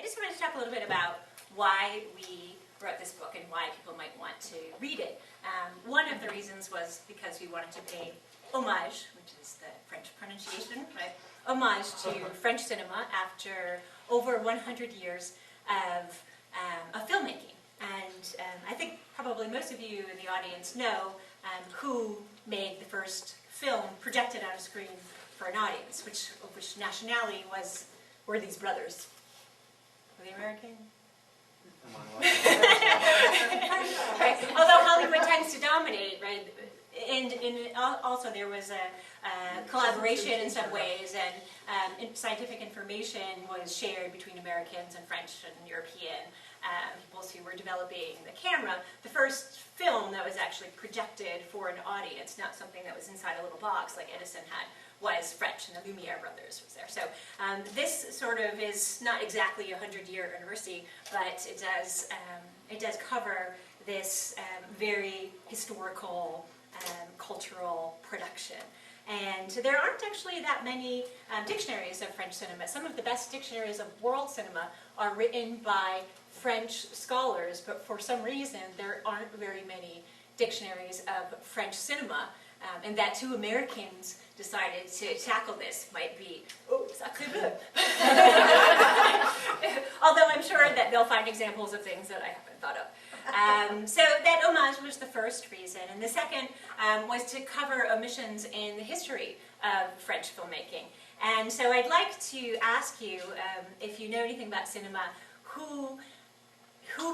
just wanted to talk a little bit about why we wrote this book and why people might want to read it. One of the reasons was because we wanted to pay homage, which is the French pronunciation, right? Homage to French cinema after over 100 years of filmmaking. And I think probably most of you in the audience know who made the first film projected on a screen for an audience, which nationality were these brothers. Were they American? Right. Although Hollywood tends to dominate, right? And also there was a collaboration in some ways, and scientific information was shared between Americans and French and European peoples who were developing the camera. The first film that was actually projected for an audience, not something that was inside a little box like Edison had, was French, and the Lumiere brothers was there. So this sort of is not exactly a 100-year anniversary, but it does cover this very historical, cultural production. And there aren't actually that many dictionaries of French cinema. Some of the best dictionaries of world cinema are written by French scholars, but for some reason there aren't very many dictionaries of French cinema. And that two Americans decided to tackle this might be, sacré bleu. Although I'm sure that they'll find examples of things that I haven't thought of. So that homage was the first reason. And the second was to cover omissions in the history of French filmmaking. And so I'd like to ask you, if you know anything about cinema, who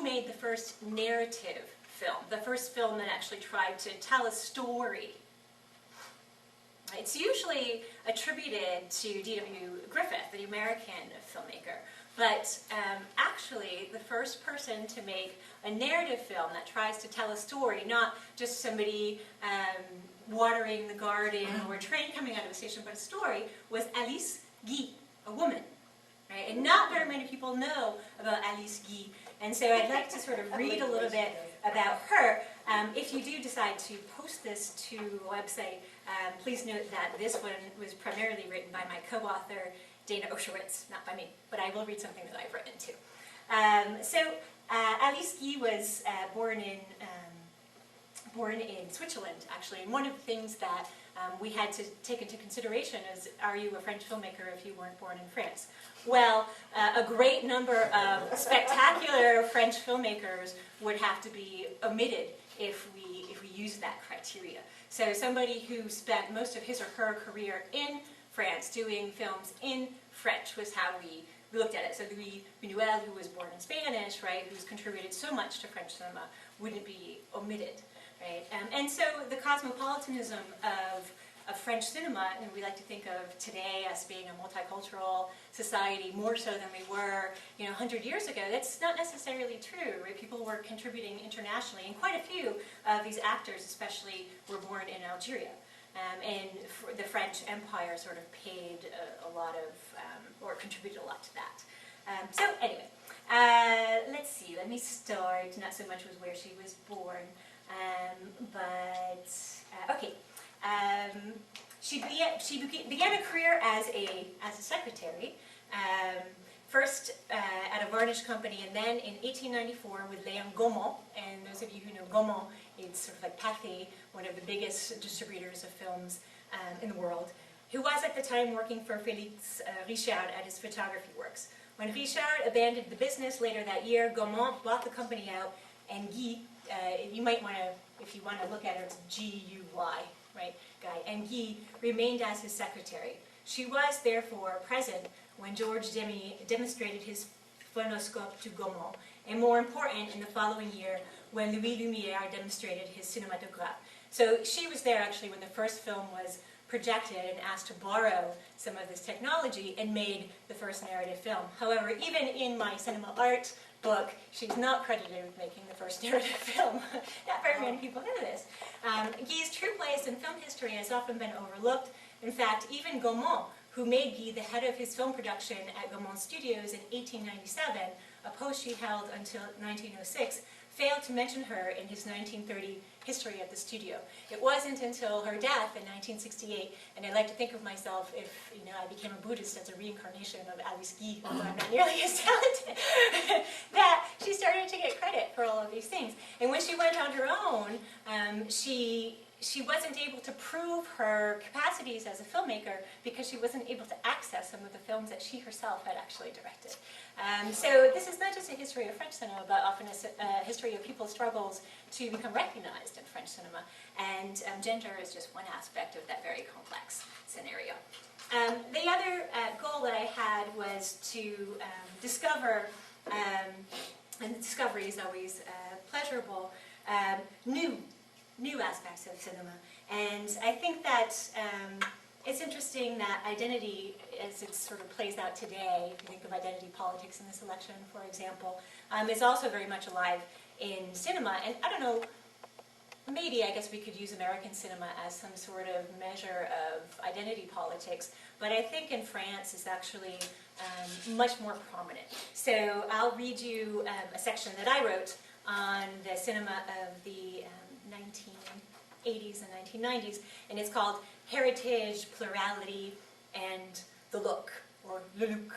made the first narrative film, the first film that actually tried to tell a story? It's usually attributed to D.W. Griffith, the American filmmaker, but actually the first person to make a narrative film that tries to tell a story, not just somebody watering the garden or a train coming out of a station, but a story, was Alice Guy, a woman. Right? And not very many people know about Alice Guy, and so I'd like to sort of read a little bit about her. If you do decide to post this to a website, please note that this one was primarily written by my co-author, Dayna Osherwitz, not by me, but I will read something that I've written too. Alice Guy was born in Switzerland, actually, and one of the things that we had to take into consideration is, are you a French filmmaker if you weren't born in France? Well, a great number of spectacular French filmmakers would have to be omitted if we use that criteria. So somebody who spent most of his or her career in France doing films in French was how we looked at it. So Louis Buñuel, who was born in Spanish, right, who's contributed so much to French cinema, wouldn't be omitted, right? And so the cosmopolitanism of French cinema, and we like to think of today as being a multicultural society more so than we were, 100 years ago. That's not necessarily true, right? People were contributing internationally, and quite a few of these actors, especially, were born in Algeria. And the French Empire sort of paid a lot of, or contributed a lot to that. So anyway, let's see. Let me start. Not so much with where she was born, but okay. She began a career as a secretary, first at a varnish company, and then in 1894 with Léon Gaumont. And those of you who know Gaumont, it's sort of like Pathé, one of the biggest distributors of films in the world, who was at the time working for Félix Richard at his photography works. When Richard abandoned the business later that year, Gaumont bought the company out, and Guy, you might want to, if you want to look at it, it's G-U-Y. Right, Guy, and Guy remained as his secretary. She was, therefore, present when Georges Demy demonstrated his phonoscope to Gaumont, and more important, in the following year, when Louis Lumière demonstrated his cinématographe. So she was there, actually, when the first film was projected and asked to borrow some of this technology and made the first narrative film. However, even in my cinema art book, she's not credited with making the first narrative film. Not very many people know this. Guy's true place in film history has often been overlooked. In fact, even Gaumont, who made Guy the head of his film production at Gaumont Studios in 1897, a post she held until 1906, failed to mention her in his 1930 history of the studio. It wasn't until her death in 1968, and I like to think of myself, if I became a Buddhist, as a reincarnation of Alice Guy, although I'm not nearly as talented, that she started to get credit for all of these things. And when she went on her own, she wasn't able to prove her capacities as a filmmaker because she wasn't able to access some of the films that she herself had actually directed. So this is not just a history of French cinema, but often a history of people's struggles to become recognized in French cinema. And gender is just one aspect of that very complex scenario. The other goal that I had was to discover, and discovery is always pleasurable, new aspects of cinema. And I think that it's interesting that identity, as it sort of plays out today, if you think of identity politics in this election, for example, is also very much alive in cinema. And I don't know, maybe I guess we could use American cinema as some sort of measure of identity politics, but I think in France it's actually much more prominent. So I'll read you a section that I wrote on the cinema of the 1980s and 1990s, and it's called Heritage, Plurality, and the Look, or le look.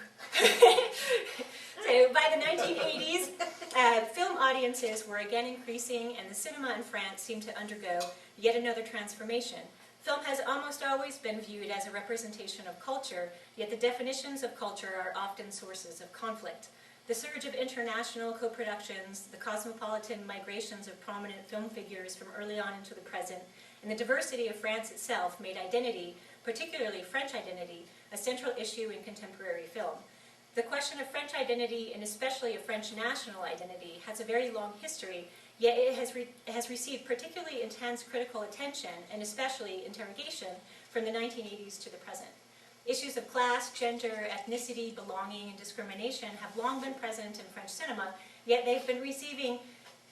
So by the 1980s, film audiences were again increasing, and the cinema in France seemed to undergo yet another transformation. Film has almost always been viewed as a representation of culture, yet the definitions of culture are often sources of conflict. The surge of international co-productions, the cosmopolitan migrations of prominent film figures from early on into the present, and the diversity of France itself made identity, particularly French identity, a central issue in contemporary film. The question of French identity, and especially of French national identity, has a very long history, yet it has received particularly intense critical attention, and especially interrogation, from the 1980s to the present. Issues of class, gender, ethnicity, belonging, and discrimination have long been present in French cinema, yet they've been receiving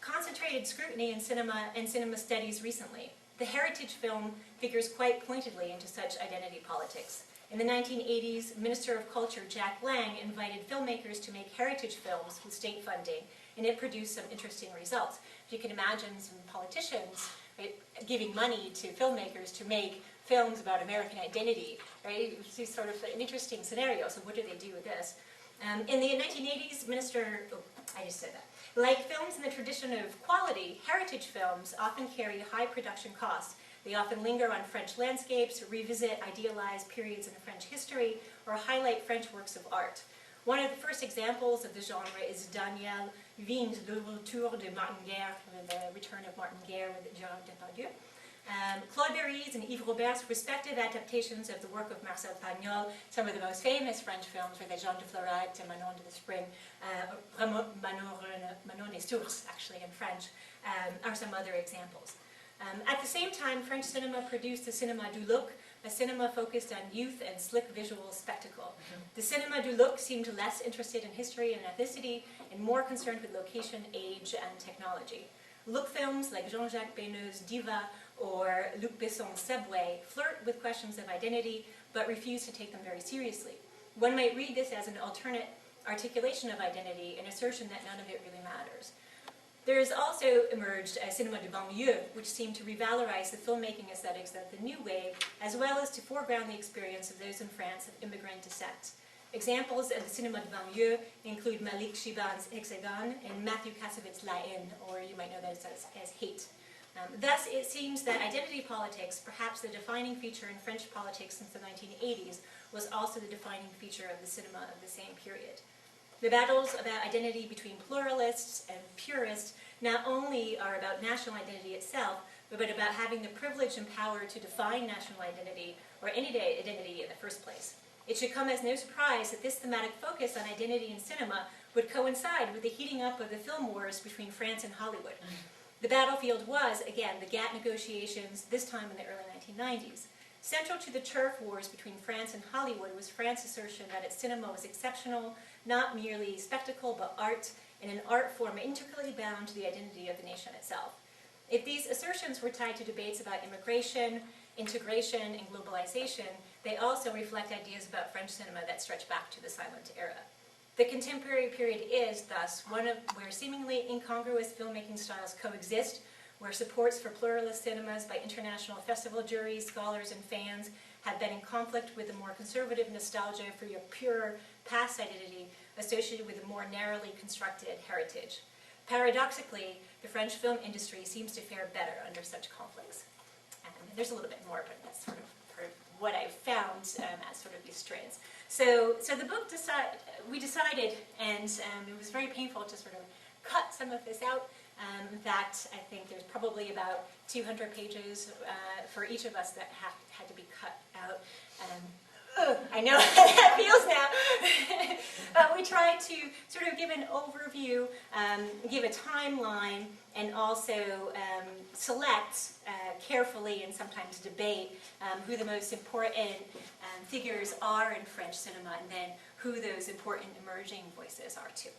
concentrated scrutiny in cinema and cinema studies recently. The heritage film figures quite pointedly into such identity politics. In the 1980s, Minister of Culture Jack Lang invited filmmakers to make heritage films with state funding, and it produced some interesting results. If you can imagine some politicians, right, giving money to filmmakers to make films about American identity, right? It's sort of an interesting scenario. So what do they do with this? In the 1980s, like films in the tradition of quality, heritage films often carry high production costs. They often linger on French landscapes, revisit idealized periods in French history, or highlight French works of art. One of the first examples of the genre is Daniel Vigne's Le Retour de Martin Guerre, the return of Martin Guerre with Gérard Depardieu. Claude Berry's and Yves Robert's respective adaptations of the work of Marcel Pagnol, some of the most famous French films were the Jean de Florette, Manon de the Spring, Manon et Source, actually in French, are some other examples. At the same time, French cinema produced the Cinéma du Look, a cinema focused on youth and slick visual spectacle. The Cinéma du Look seemed less interested in history and ethnicity, and more concerned with location, age, and technology. Look films like Jean-Jacques Beneux's Diva or Luc Besson's Subway flirt with questions of identity, but refuse to take them very seriously. One might read this as an alternate articulation of identity, an assertion that none of it really matters. There has also emerged a cinéma de banlieue, which seemed to revalorize the filmmaking aesthetics of the new wave, as well as to foreground the experience of those in France of immigrant descent. Examples of the cinéma de banlieue include Malik Shiban's Hexagon and Matthew Kassavetz's La Haine, or you might know that as Hate. Thus, it seems that identity politics, perhaps the defining feature in French politics since the 1980s, was also the defining feature of the cinema of the same period. The battles about identity between pluralists and purists not only are about national identity itself, but about having the privilege and power to define national identity, or any identity in the first place. It should come as no surprise that this thematic focus on identity in cinema would coincide with the heating up of the film wars between France and Hollywood. The battlefield was, again, the GATT negotiations, this time in the early 1990s. Central to the turf wars between France and Hollywood was France's assertion that its cinema was exceptional, not merely spectacle, but art, and an art form intricately bound to the identity of the nation itself. If these assertions were tied to debates about immigration, integration, and globalization, they also reflect ideas about French cinema that stretch back to the silent era. The contemporary period is, thus, one of where seemingly incongruous filmmaking styles coexist, where supports for pluralist cinemas by international festival juries, scholars, and fans have been in conflict with the more conservative nostalgia for your pure past identity associated with a more narrowly constructed heritage. Paradoxically, the French film industry seems to fare better under such conflicts. And there's a little bit more, but that's sort of what I've found as sort of these strands. So the book we decided, and it was very painful to sort of cut some of this out, that I think there's probably about 200 pages for each of us that had to be cut out. I know how that feels now. But we tried to sort of give an overview, give a timeline, and also select carefully and sometimes debate who the most important figures are in French cinema, and then who those important emerging voices are too.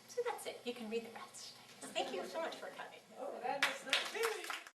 So that's it. You can read the rest. Thank you so much for coming. Oh, that is not